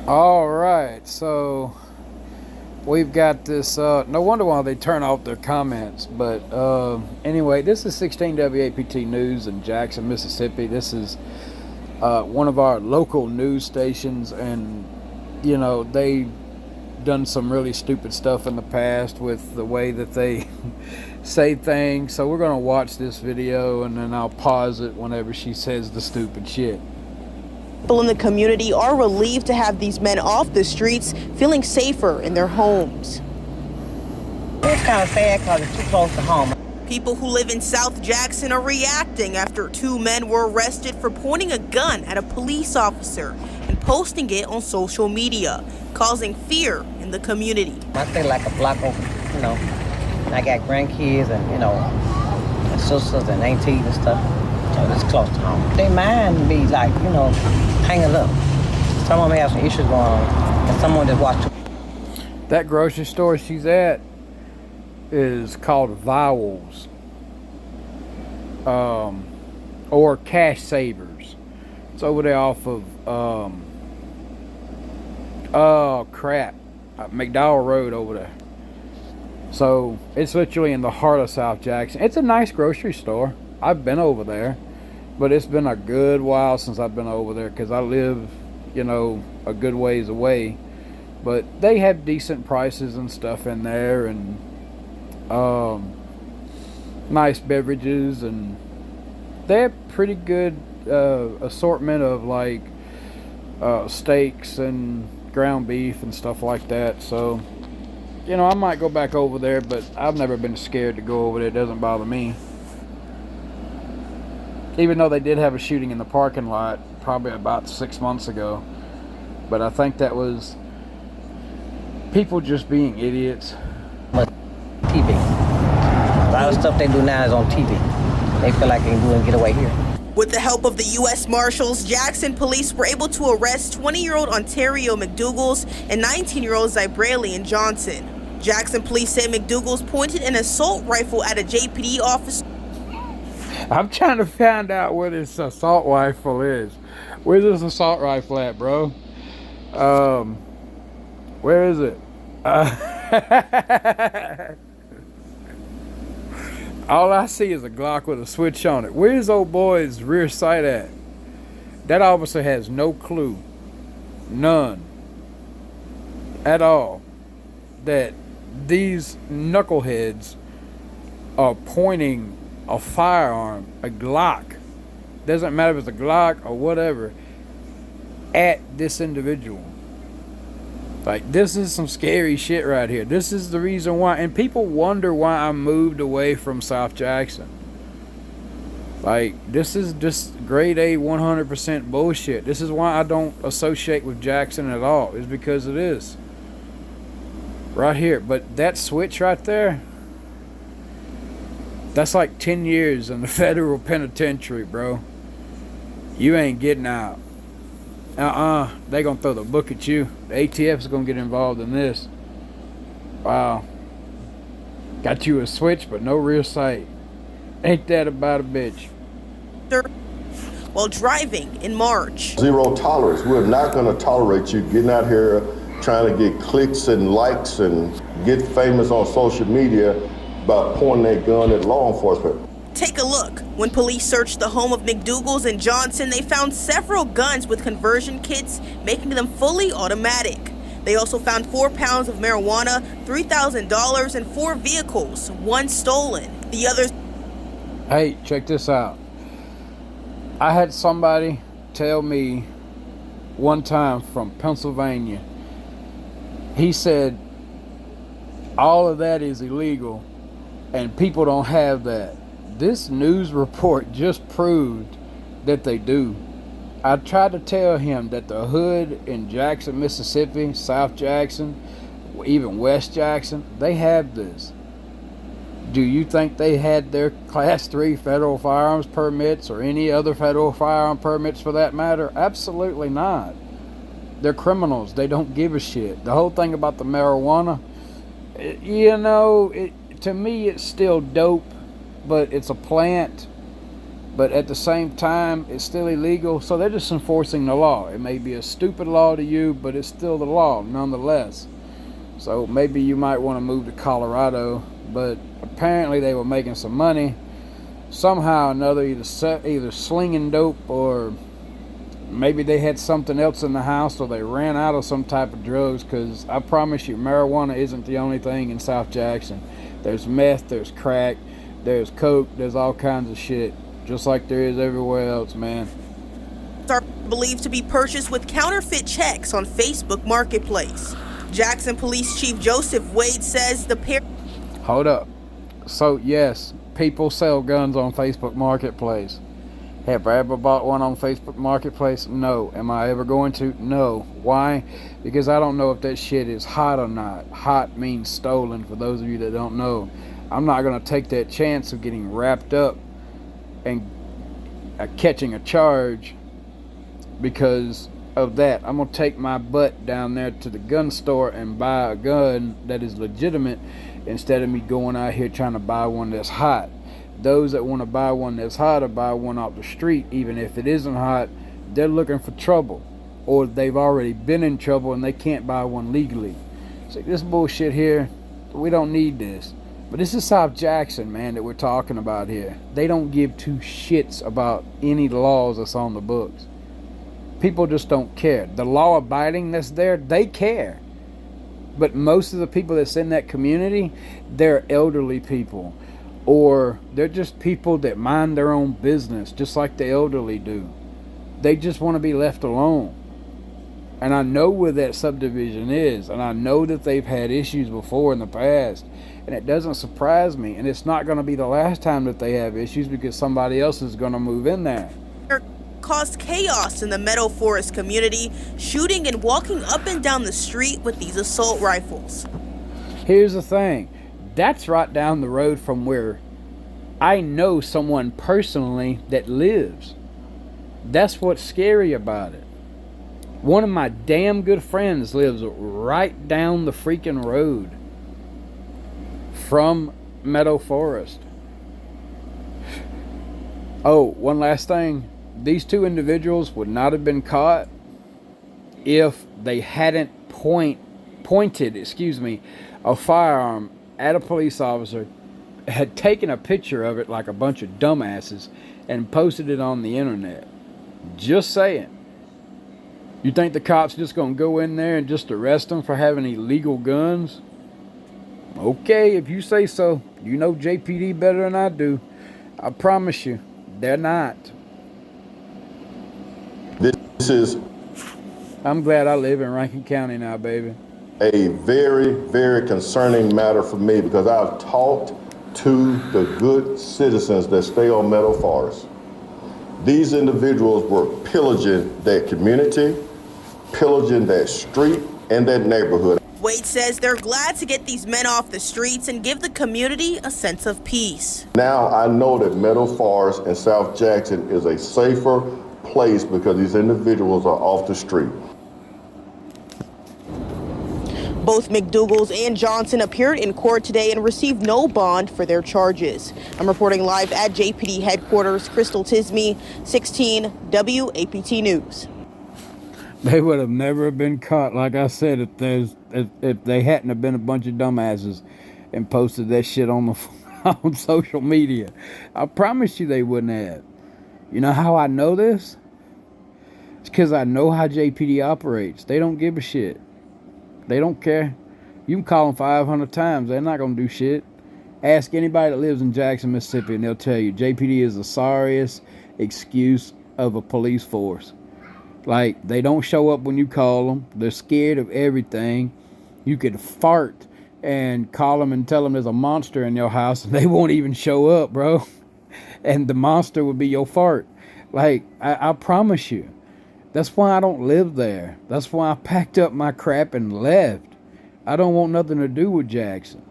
All right, so we've got this. No wonder why they turn off their comments. But anyway, this is 16 WAPT News in Jackson, Mississippi. This is one of our local news stations, and they done some really stupid stuff in the past with the way that they say things. So we're gonna watch this video, and then I'll pause it whenever she says the stupid shit. People in the community are relieved to have these men off the streets, feeling safer in their homes. It's kind of sad because it's too close to home. People who live in South Jackson are reacting after two men were arrested for pointing a gun at a police officer and posting it on social media, causing fear in the community. I stay like a block over, and I got grandkids and sisters and aunties and stuff. So it's close to home. They mind be like, hanging up. Some of them have some issues going on, and someone just watch. That grocery store she's at is called Vowels, or Cash Savers. It's over there off of McDowell Road over there. So it's literally in the heart of South Jackson. It's a nice grocery store. I've been over there, but it's been a good while since I've been over there because I live, a good ways away. But they have decent prices and stuff in there, and nice beverages, and they have pretty good assortment of like steaks and ground beef and stuff like that. So, I might go back over there, but I've never been scared to go over there. It doesn't bother me. Even though they did have a shooting in the parking lot probably about 6 months ago. But I think that was people just being idiots. TV. A lot of stuff they do now is on TV. They feel like they can do and get away here. With the help of the U.S. Marshals, Jackson police were able to arrest 20-year-old Ontario McDougal's and 19-year-old Zybralian Johnson. Jackson police say McDougal's pointed an assault rifle at a JPD officer. I'm trying to find out where this assault rifle is. Where's this assault rifle at, bro? Where is it? All I see is a Glock with a switch on it. Where's old boy's rear sight at? That officer has no clue. None. At all. That these knuckleheads are pointing a firearm, a Glock, doesn't matter if it's a Glock or whatever, at this individual. Like, this is some scary shit right here. This is the reason why, and people wonder why I moved away from South Jackson. Like, this is just grade A 100% bullshit. This is why I don't associate with Jackson at all, is because of this right here. But that switch right there, that's like 10 years in the federal penitentiary, bro. You ain't getting out. They gonna throw the book at you. The ATF is gonna get involved in this. Wow. Got you a switch, but no rear sight. Ain't that about a bitch? While driving in March. Zero tolerance. We're not gonna tolerate you getting out here trying to get clicks and likes and get famous on social media by pointing that gun at law enforcement. Take a look. When police searched the home of McDougal's and Johnson, they found several guns with conversion kits, making them fully automatic. They also found 4 pounds of marijuana, $3,000, and 4 vehicles, one stolen. The others. Hey, check this out. I had somebody tell me one time from Pennsylvania, he said, all of that is illegal. And people don't have that. This news report just proved that they do. I tried to tell him that the hood in Jackson, Mississippi, South Jackson, even West Jackson, they have this. Do you think they had their Class 3 federal firearms permits or any other federal firearm permits for that matter? Absolutely not. They're criminals. They don't give a shit. The whole thing about the marijuana, to me it's still dope, but it's a plant But at the same time, it's still illegal, so they're just enforcing the law. It may be a stupid law to you, but it's still the law nonetheless. So maybe you might want to move to Colorado, but apparently they were making some money somehow or another, either slinging dope, or maybe they had something else in the house, or they ran out of some type of drugs, because I promise you, marijuana isn't the only thing in South Jackson. There's meth, there's crack, there's coke, there's all kinds of shit, just like there is everywhere else, man. Are believed to be purchased with counterfeit checks on Facebook Marketplace. Jackson Police Chief Joseph Wade says the pair... Hold up. So, yes, people sell guns on Facebook Marketplace. Have I ever bought one on Facebook Marketplace? No. Am I ever going to? No. Why? Because I don't know if that shit is hot or not. Hot means stolen, for those of you that don't know. I'm not going to take that chance of getting wrapped up and catching a charge because of that. I'm going to take my butt down there to the gun store and buy a gun that is legitimate instead of me going out here trying to buy one that's hot. Those that want to buy one that's hot or buy one off the street, even if it isn't hot, they're looking for trouble, or they've already been in trouble and they can't buy one legally. So this bullshit here, we don't need this. But this is South Jackson, man, that we're talking about here. They don't give two shits about any laws that's on the books. People just don't care. The law abiding that's there, they care. But most of the people that's in that community, they're elderly people. Or they're just people that mind their own business, just like the elderly do. They just want to be left alone. And I know where that subdivision is, and I know that they've had issues before in the past, and it doesn't surprise me. And it's not going to be the last time that they have issues, because somebody else is going to move in there. Caused chaos in the Meadow Forest community, shooting and walking up and down the street with these assault rifles. Here's the thing. That's right down the road from where I know someone personally that lives. That's what's scary about it. One of my damn good friends lives right down the freaking road from Meadow Forest. Oh, one last thing. These two individuals would not have been caught if they hadn't pointed a firearm at a police officer, had taken a picture of it like a bunch of dumbasses, and posted it on the internet. Just saying. You think the cops just gonna go in there and just arrest them for having illegal guns? Okay, if you say so. You know JPD better than I do. I promise you, they're not. This is I'm glad I live in Rankin County now, baby. a very, very concerning matter for me, because I've talked to the good citizens that stay on Meadow Forest. These individuals were pillaging that community, pillaging that street and that neighborhood. Wade says they're glad to get these men off the streets and give the community a sense of peace. Now I know that Meadow Forest and South Jackson is a safer place because these individuals are off the street. Both McDougal's and Johnson appeared in court today and received no bond for their charges. I'm reporting live at JPD headquarters. Crystal Tisme, 16 WAPT News. They would have never been caught, like I said, if they hadn't have been a bunch of dumbasses and posted that shit on on social media. I promise you they wouldn't have. You know how I know this? It's because I know how JPD operates. They don't give a shit. They don't care. You can call them 500 times. They're not going to do shit. Ask anybody that lives in Jackson, Mississippi, and they'll tell you JPD is the sorriest excuse of a police force. Like, they don't show up when you call them. They're scared of everything. You could fart and call them and tell them there's a monster in your house, and they won't even show up, bro. And the monster would be your fart. Like, I promise you. That's why I don't live there. That's why I packed up my crap and left. I don't want nothing to do with Jackson.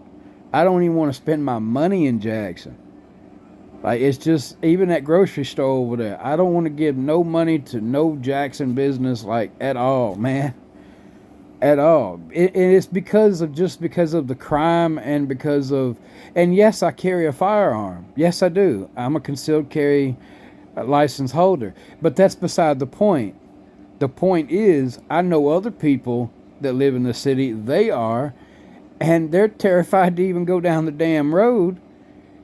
I don't even want to spend my money in Jackson. Like, it's just, even that grocery store over there, I don't want to give no money to no Jackson business, like, at all, man. At all. It's because of the crime and because of, and yes, I carry a firearm. Yes, I do. I'm a concealed carry a license holder. But that's beside the point. The point is, I know other people that live in the city, they are, and they're terrified to even go down the damn road,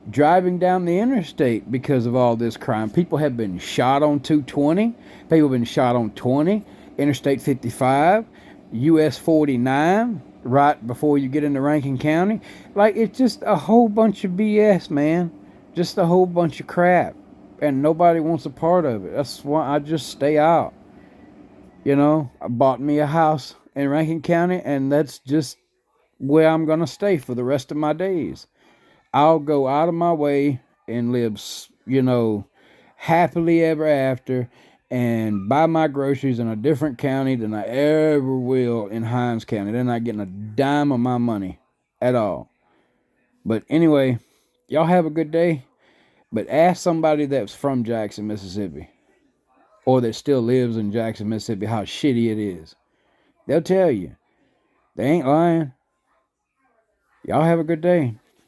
driving down the interstate because of all this crime. People have been shot on 220. People have been shot on 20, Interstate 55, US 49, right before you get into Rankin County. Like, it's just a whole bunch of BS, man. Just a whole bunch of crap. And nobody wants a part of it. That's why I just stay out. You know, I bought me a house in Rankin County, and that's just where I'm going to stay for the rest of my days. I'll go out of my way and live, you know, happily ever after and buy my groceries in a different county than I ever will in Hinds County. They're not getting a dime of my money at all. But anyway, y'all have a good day. But ask somebody that's from Jackson, Mississippi, or that still lives in Jackson, Mississippi, how shitty it is. They'll tell you. They ain't lying. Y'all have a good day.